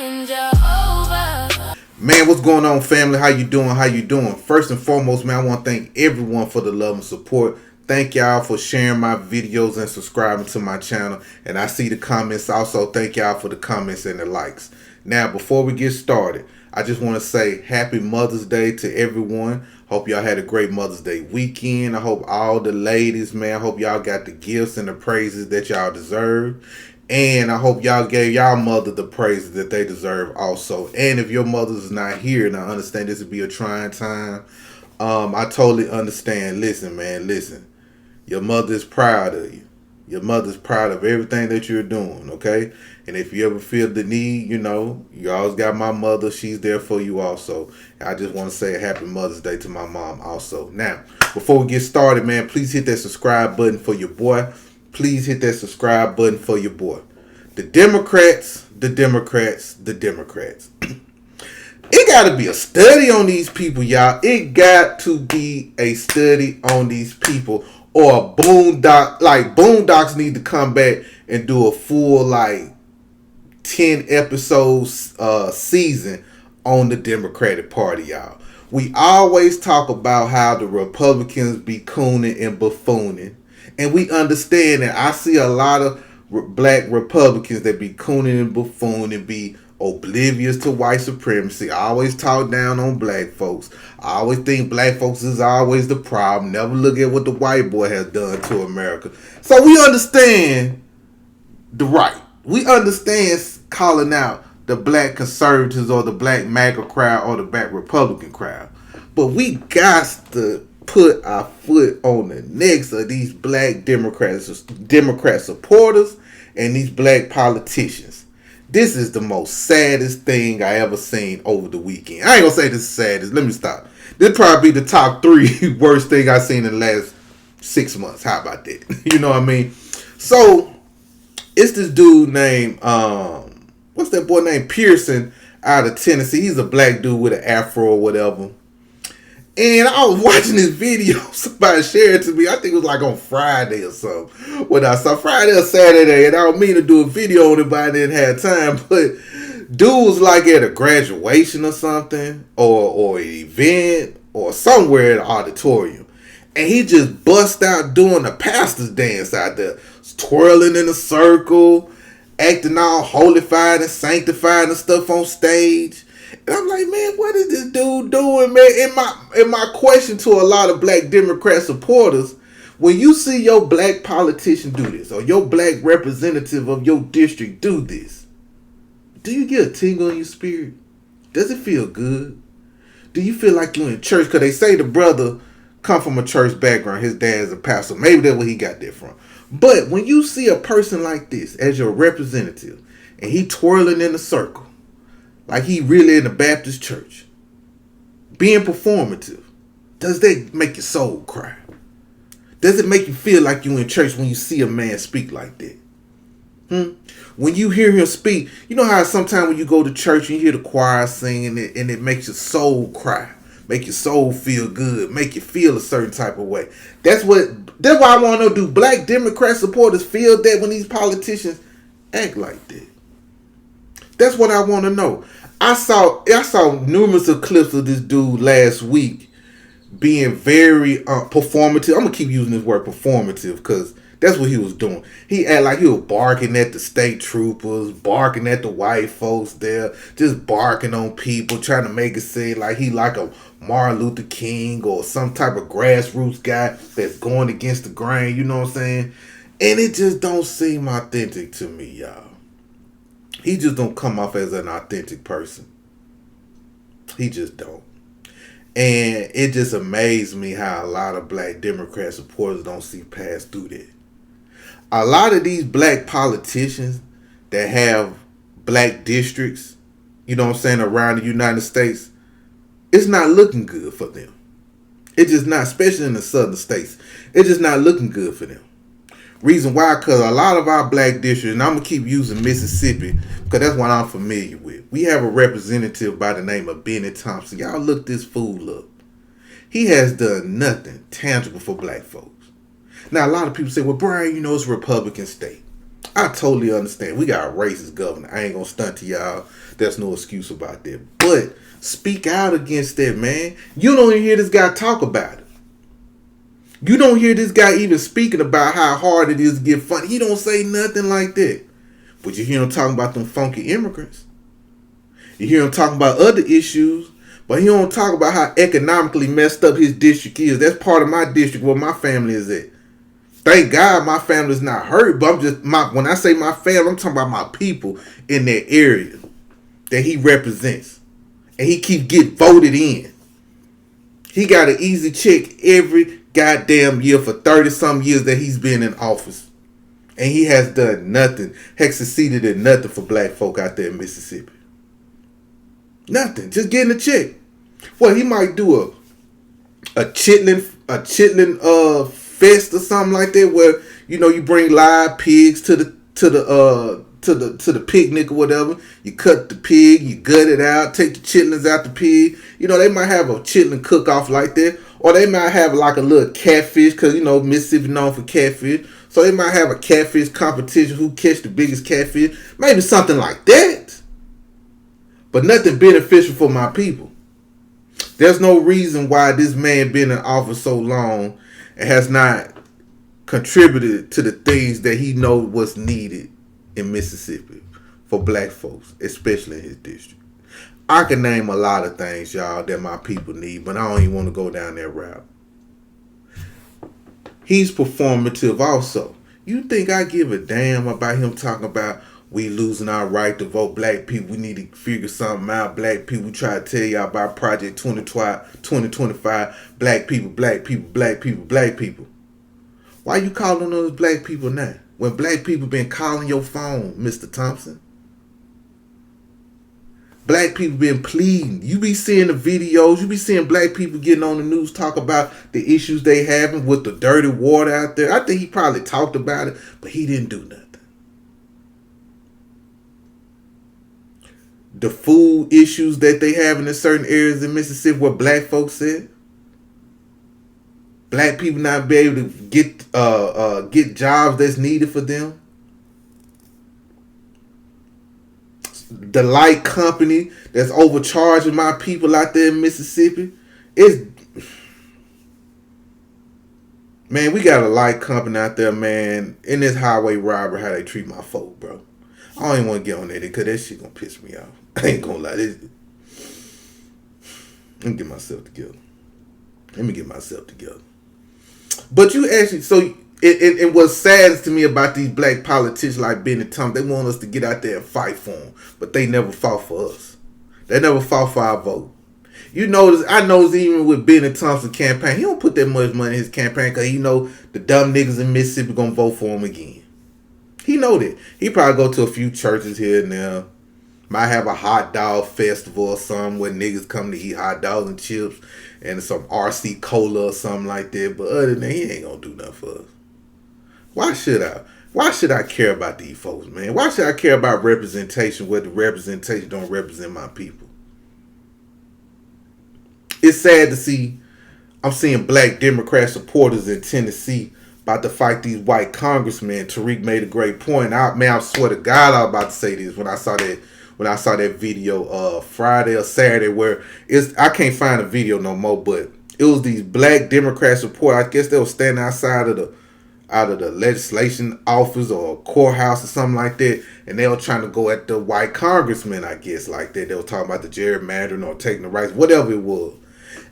saying Jehovah. Man, what's going on, family? How you doing? How you doing? First and foremost, man, I want to thank everyone for the love and support. Thank y'all for sharing my videos and subscribing to my channel. And I see the comments also. Thank y'all for the comments and the likes. Now, before we get started, I just want to say happy Mother's Day to everyone. Hope y'all had a great Mother's Day weekend. I hope all the ladies, man, I hope y'all got the gifts and the praises that y'all deserve. And I hope y'all gave y'all mother the praises that they deserve also. And if your mother's not here, and I understand this would be a trying time, I totally understand. Listen, man, listen. Your mother is proud of you. Your mother's proud of everything that you're doing, okay? And if you ever feel the need, you know, you always got my mother. She's there for you also. I just want to say a happy Mother's Day to my mom also. Now, before we get started, man, please hit that subscribe button for your boy. Please hit that subscribe button for your boy. The Democrats. It got to be a study on these people, y'all. It got to be a study on these people. Or a Boondocks need to come back and do a full 10 episodes season on the Democratic Party, y'all. We always talk about how the Republicans be cooning and buffooning. And we understand that. I see a lot of black Republicans that be cooning and buffooning, be oblivious to white supremacy. I always talk down on black folks. I always think black folks is always the problem. Never look at what the white boy has done to America. So we understand the right. We understand calling out the black conservatives or the black MAGA crowd or the black Republican crowd. But we got to put our foot on the necks of these black Democrat supporters and these black politicians. This is the most saddest thing I ever seen over the weekend. I ain't gonna say this is saddest. Let me stop. This probably be the top 3 worst thing I've seen in the last 6 months. How about that? You know what I mean? So it's this dude named what's that boy named Pearson out of Tennessee. He's a black dude with an afro or whatever. And I was watching this video somebody shared to me. I think it was like on Friday or something. When I saw Friday or Saturday, and I don't mean to do a video on it, but I didn't have time. But dude was like at a graduation or something, or an event, or somewhere in the auditorium. And he just bust out doing the pastor's dance out there. Twirling in a circle, acting all holified and sanctified and stuff on stage. And I'm like, man, what is this dude doing, man? And my question to a lot of black Democrat supporters, when you see your black politician do this, or your black representative of your district do this, do you get a tingle in your spirit? Does it feel good? Do you feel like you're in church? Because they say the brother come from a church background. His dad's a pastor. Maybe that's where he got that from. But when you see a person like this as your representative, and he twirling in a circle, like he really in the Baptist church, being performative, does that make your soul cry? Does it make you feel like you in church when you see a man speak like that? When you hear him speak, you know how sometimes when you go to church and you hear the choir singing it, and it makes your soul cry, make your soul feel good, make you feel a certain type of way. That's why I want to know, do black Democrat supporters feel that when these politicians act like that? That's what I want to know. I saw numerous of clips of this dude last week being very performative. I'm going to keep using this word performative because that's what he was doing. He acted like he was barking at the state troopers, barking at the white folks there, just barking on people, trying to make it seem like he like a Martin Luther King or some type of grassroots guy that's going against the grain, you know what I'm saying? And it just don't seem authentic to me, y'all. He just don't come off as an authentic person. He just don't. And it just amazed me how a lot of black Democrat supporters don't see past through that. A lot of these black politicians that have black districts, you know what I'm saying, around the United States, it's not looking good for them. It's just not, especially in the southern states. It's just not looking good for them. Reason why, because a lot of our black districts, and I'm going to keep using Mississippi because that's what I'm familiar with. We have a representative by the name of Benny Thompson. Y'all look this fool up. He has done nothing tangible for black folks. Now, a lot of people say, well, Brian, you know, it's a Republican state. I totally understand. We got a racist governor. I ain't gonna stunt to y'all. There's no excuse about that. But speak out against that, man. You don't even hear this guy talk about it. You don't hear this guy even speaking about how hard it is to get funded. He don't say nothing like that. But you hear him talking about them funky immigrants. You hear him talking about other issues. But he don't talk about how economically messed up his district is. That's part of my district where my family is at. Thank God my family's not hurt, but when I say my family, I'm talking about my people in that area that he represents. And he keep getting voted in. He got an easy check every goddamn year for 30-some years that he's been in office. And he has done nothing, has succeeded in nothing for black folk out there in Mississippi. Nothing. Just getting a check. Well, he might do a chitlin fest or something like that, where you bring live pigs to the picnic or whatever. You cut the pig, you gut it out, take the chitlins out the pig. They might have a chitlin cook off like that, or they might have like a little catfish, because Mississippi known for catfish. So they might have a catfish competition, who catch the biggest catfish, maybe something like that. But nothing beneficial for my people. There's no reason why this man been in office so long and has not contributed to the things that he knows was needed in Mississippi for black folks, especially in his district. I can name a lot of things, y'all, that my people need, but I don't even want to go down that route. He's performative also. You think I give a damn about him talking about we losing our right to vote? Black people, we need to figure something out. Black people, we try to tell y'all about Project 2025. Black people, black people, black people, black people. Why you calling those black people now? When black people been calling your phone, Mr. Thompson? Black people been pleading. You be seeing the videos. You be seeing black people getting on the news talk about the issues they having with the dirty water out there. I think he probably talked about it, but he didn't do nothing. The food issues that they have in certain areas in Mississippi where black folks said. Black people not be able to get jobs that's needed for them. The light company that's overcharging my people out there in Mississippi. Man, we got a light company out there, man, in this highway robbery, how they treat my folk, bro. I don't even want to get on there because that shit gonna piss me off. I ain't gonna lie. Let me get myself together. But you actually, so it was saddest to me about these black politicians like Benny Thompson. They want us to get out there and fight for them, but they never fought for us. They never fought for our vote. I notice even with Benny Thompson campaign, he don't put that much money in his campaign because he know the dumb niggas in Mississippi gonna vote for him again. He know that. He probably go to a few churches here and there. Might have a hot dog festival or something where niggas come to eat hot dogs and chips and some RC cola or something like that. But other than that, he ain't gonna do nothing for us. Why should I? Why should I care about these folks, man? Why should I care about representation where the representation don't represent my people? It's sad to see. I'm seeing black Democrat supporters in Tennessee about to fight these white congressmen. Tariq made a great point. I swear to God, I was about to say this when I saw that video Friday or Saturday where I can't find the video no more, but it was these black Democrat supporters. I guess they were standing outside of the legislation office or courthouse or something like that, and they were trying to go at the white congressmen, I guess, like that. They were talking about the gerrymandering or taking the rights, whatever it was.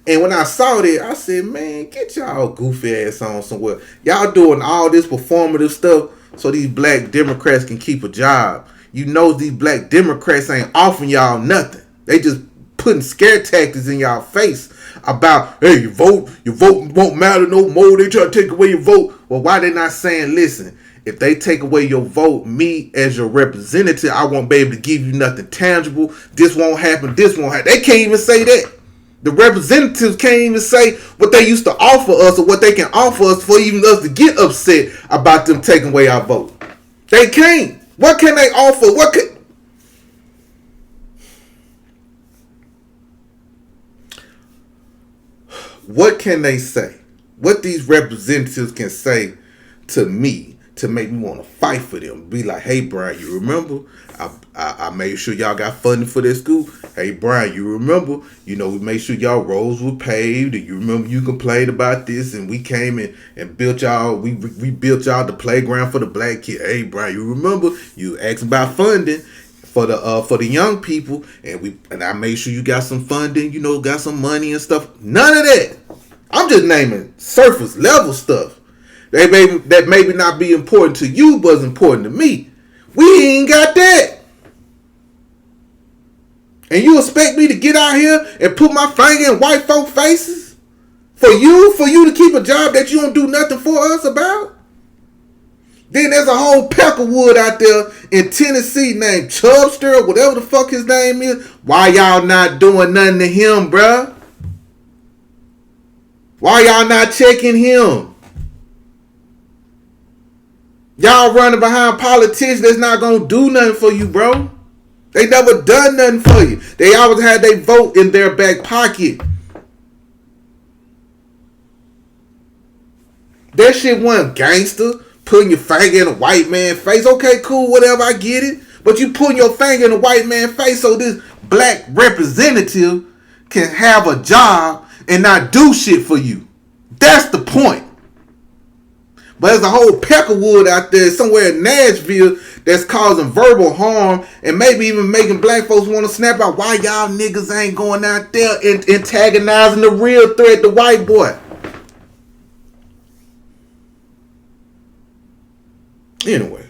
And when I saw that, I said, man, get y'all goofy ass on somewhere. Y'all doing all this performative stuff so these black Democrats can keep a job. You know these black Democrats ain't offering y'all nothing. They just putting scare tactics in y'all face about, hey, your vote won't matter no more. They try to take away your vote. Well, why they not saying, listen, if they take away your vote, me as your representative, I won't be able to give you nothing tangible. This won't happen. This won't happen. They can't even say that. The representatives can't even say what they used to offer us or what they can offer us for even us to get upset about them taking away our vote. They can't. What can they offer? What can they say? What these representatives can say to me to make me want to fight for them. Be like, hey, Brian, you remember? I made sure y'all got funding for their school. Hey, Brian, you remember? We made sure y'all roads were paved. And you remember you complained about this, and we came and built y'all. We built y'all the playground for the black kid. Hey, Brian, you remember? You asked about funding for the young people, and I made sure you got some funding. Got some money and stuff. None of that. I'm just naming surface level stuff. That maybe not be important to you, but it's important to me. We ain't got that. And you expect me to get out here and put my finger in white folk faces? For you to keep a job that you don't do nothing for us about? Then there's a whole Peckerwood out there in Tennessee named Chubster, or whatever the fuck his name is. Why y'all not doing nothing to him, bruh? Why y'all not checking him? Y'all running behind politicians that's not gonna do nothing for you, bro. They never done nothing for you. They always had their vote in their back pocket. That shit wasn't gangster. Putting your finger in a white man's face. Okay, cool, whatever, I get it. But you putting your finger in a white man's face so this black representative can have a job and not do shit for you. That's the point. But there's a whole Peckerwood out there somewhere in Nashville that's causing verbal harm and maybe even making black folks want to snap out. Why y'all niggas ain't going out there and antagonizing the real threat, the white boy? Anyway.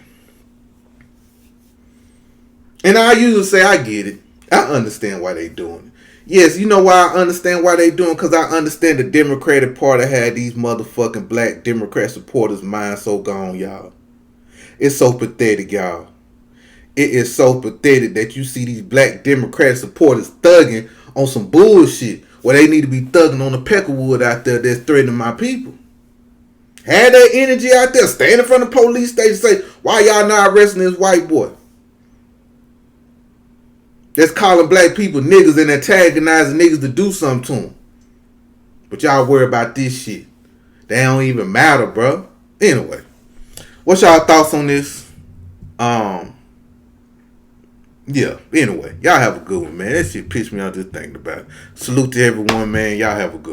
And I usually say I get it. I understand why they doing it. Yes, you know why I understand why they doing? Because I understand the Democratic Party had these motherfucking black Democrat supporters' mind so gone, y'all. It's so pathetic, y'all. It is so pathetic that you see these black Democrat supporters thugging on some bullshit where they need to be thugging on the Peckerwood out there that's threatening my people. Had that energy out there, stand in front of the police station, say, why y'all not arresting this white boy? That's calling black people niggas and antagonizing niggas to do something to them. But y'all worry about this shit. They don't even matter, bro. Anyway, what's y'all thoughts on this? Yeah, anyway, y'all have a good one, man. That shit pissed me off just thinking about it. Salute to everyone, man. Y'all have a good one.